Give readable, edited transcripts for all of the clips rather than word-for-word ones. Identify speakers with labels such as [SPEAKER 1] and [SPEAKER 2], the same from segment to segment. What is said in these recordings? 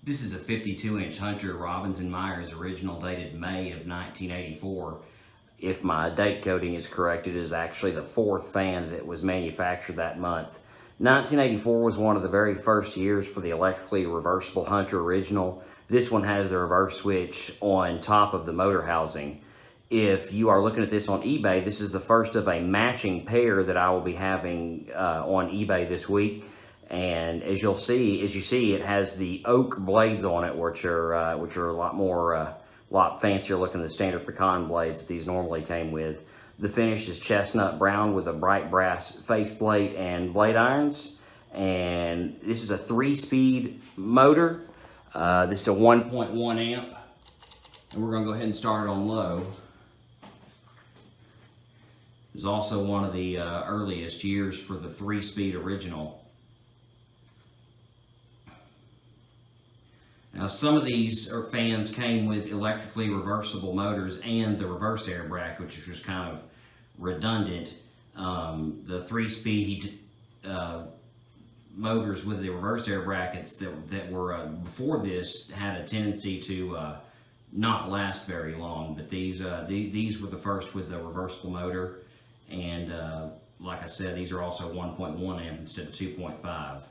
[SPEAKER 1] This is a 52-inch Hunter Robbins & Myers original dated May of 1984. If my date coding is correct, it is actually the fourth fan that was manufactured that month. 1984 was one of the very first years for the electrically reversible Hunter original. This one has the reverse switch on top of the motor housing. If you are looking at this on eBay, this is the first of a matching pair that I will be having on eBay this week. And as you see, it has the oak blades on it, which are a lot fancier looking than the standard pecan blades these normally came with. The finish is chestnut brown with a bright brass faceplate and blade irons. And this is a 3-speed motor. This is a 1.1 amp, and we're going to go ahead and start it on low. It's also one of the earliest years for the 3-speed original. Now, some of these fans came with electrically reversible motors and the reverse air bracket, which was kind of redundant. The 3-speed motors with the reverse air brackets that were before this had a tendency to not last very long, but these were the first with the reversible motor, and like I said, these are also 1.1 amp instead of 2.5.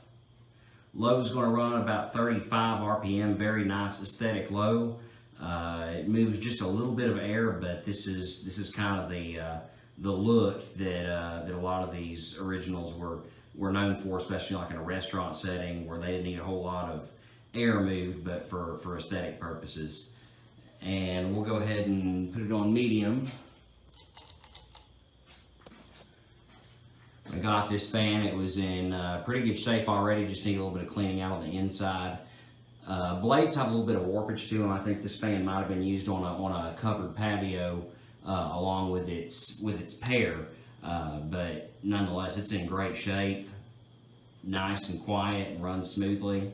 [SPEAKER 1] Low is going to run about 35 RPM, very nice aesthetic low. It moves just a little bit of air, but this is kind of the look that a lot of these originals were known for, especially like in a restaurant setting where they didn't need a whole lot of air moved, but for aesthetic purposes. And we'll go ahead and put it on medium. I got this fan, it was in pretty good shape already, just need a little bit of cleaning out on the inside. Blades have a little bit of warpage to them. I think this fan might have been used on a covered patio along with its pair, but nonetheless it's in great shape, nice and quiet and runs smoothly.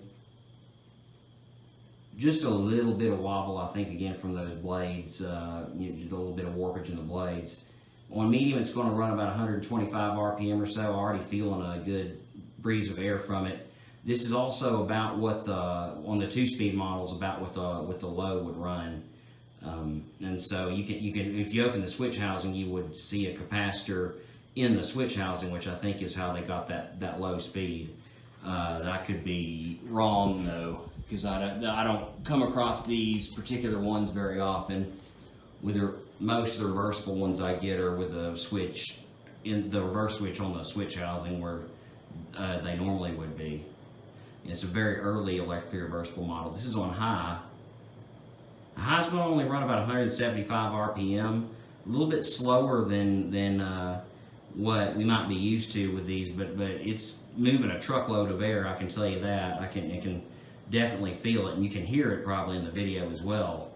[SPEAKER 1] Just a little bit of wobble, I think, again from those blades, a little bit of warpage in the blades. On medium, it's going to run about 125 RPM or so. Already feeling a good breeze of air from it. This is also about what on the 2-speed models, about what the low would run. And so you can if you open the switch housing, you would see a capacitor in the switch housing, which I think is how they got that low speed. That could be wrong though, because I don't come across these particular ones very often. Most of the reversible ones I get are with a switch, in the reverse switch on the switch housing where they normally would be. It's a very early electrically reversible model. This is on high. High's going to only run about 175 RPM, a little bit slower than what we might be used to with these, but it's moving a truckload of air, I can tell you that. I can definitely feel it, and you can hear it probably in the video as well.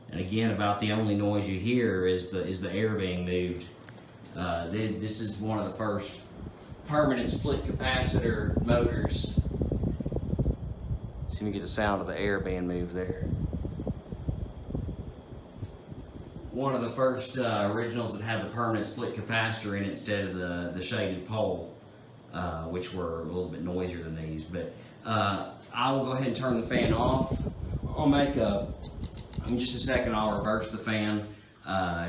[SPEAKER 1] And again, about the only noise you hear is the air being moved. This is one of the first permanent split capacitor motors. See if you get the sound of the air being moved there. One of the first originals that had the permanent split capacitor in it instead of the shaded pole, which were a little bit noisier than these. But I will go ahead and turn the fan off. In just a second, I'll reverse the fan,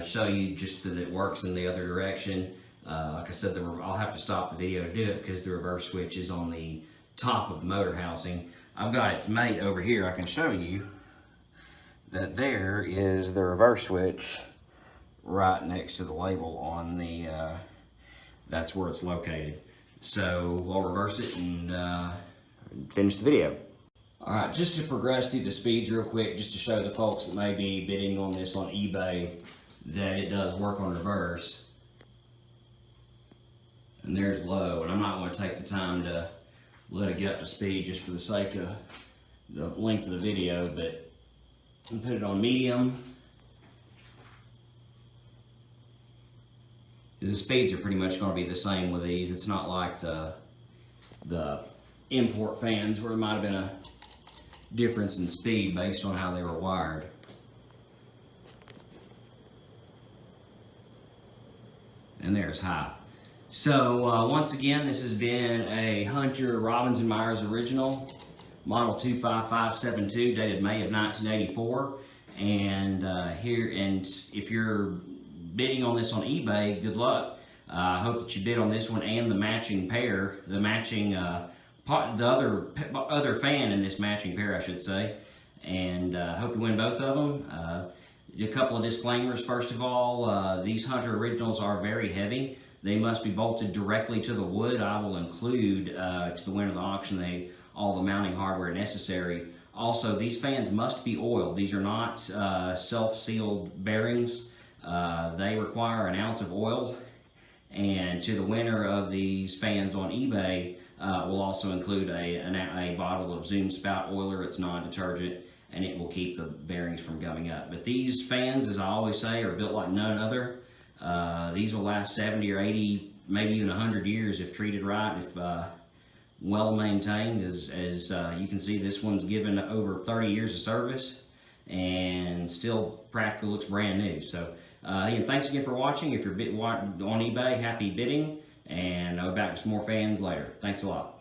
[SPEAKER 1] show you just that it works in the other direction. Like I said, I'll have to stop the video to do it because the reverse switch is on the top of the motor housing. I've got its mate over here. I can show you that there is the reverse switch right next to the label on the, that's where it's located. So I'll reverse it and finish the video. Alright, just to progress through the speeds real quick, just to show the folks that may be bidding on this on eBay that it does work on reverse. And there's low, and I'm not going to take the time to let it get up to speed just for the sake of the length of the video, but I'm put it on medium. The speeds are pretty much going to be the same with these. It's not like the import fans where it might have been a difference in speed based on how they were wired. And there's high. So once again, this has been a Hunter Robbins & Myers original. model 25572, dated May of 1984. And if you're bidding on this on eBay, good luck. I hope that you bid on this one and the matching pair, the matching the other fan in this matching pair, I should say. And hope you win both of them. A couple of disclaimers. First of all, these Hunter Originals are very heavy. They must be bolted directly to the wood. I will include to the winner of the auction all the mounting hardware necessary. Also, these fans must be oiled. These are not self-sealed bearings. They require an ounce of oil. And to the winner of these fans on eBay, we'll also include a bottle of Zoom spout oiler. It's non-detergent, and it will keep the bearings from gumming up. But these fans, as I always say, are built like none other. These will last 70 or 80, maybe even 100 years if treated right, if well maintained. As you can see, this one's given over 30 years of service and still practically looks brand new. So again, thanks again for watching. If you're on eBay, happy bidding, and I'll be back with some more fans later. Thanks a lot.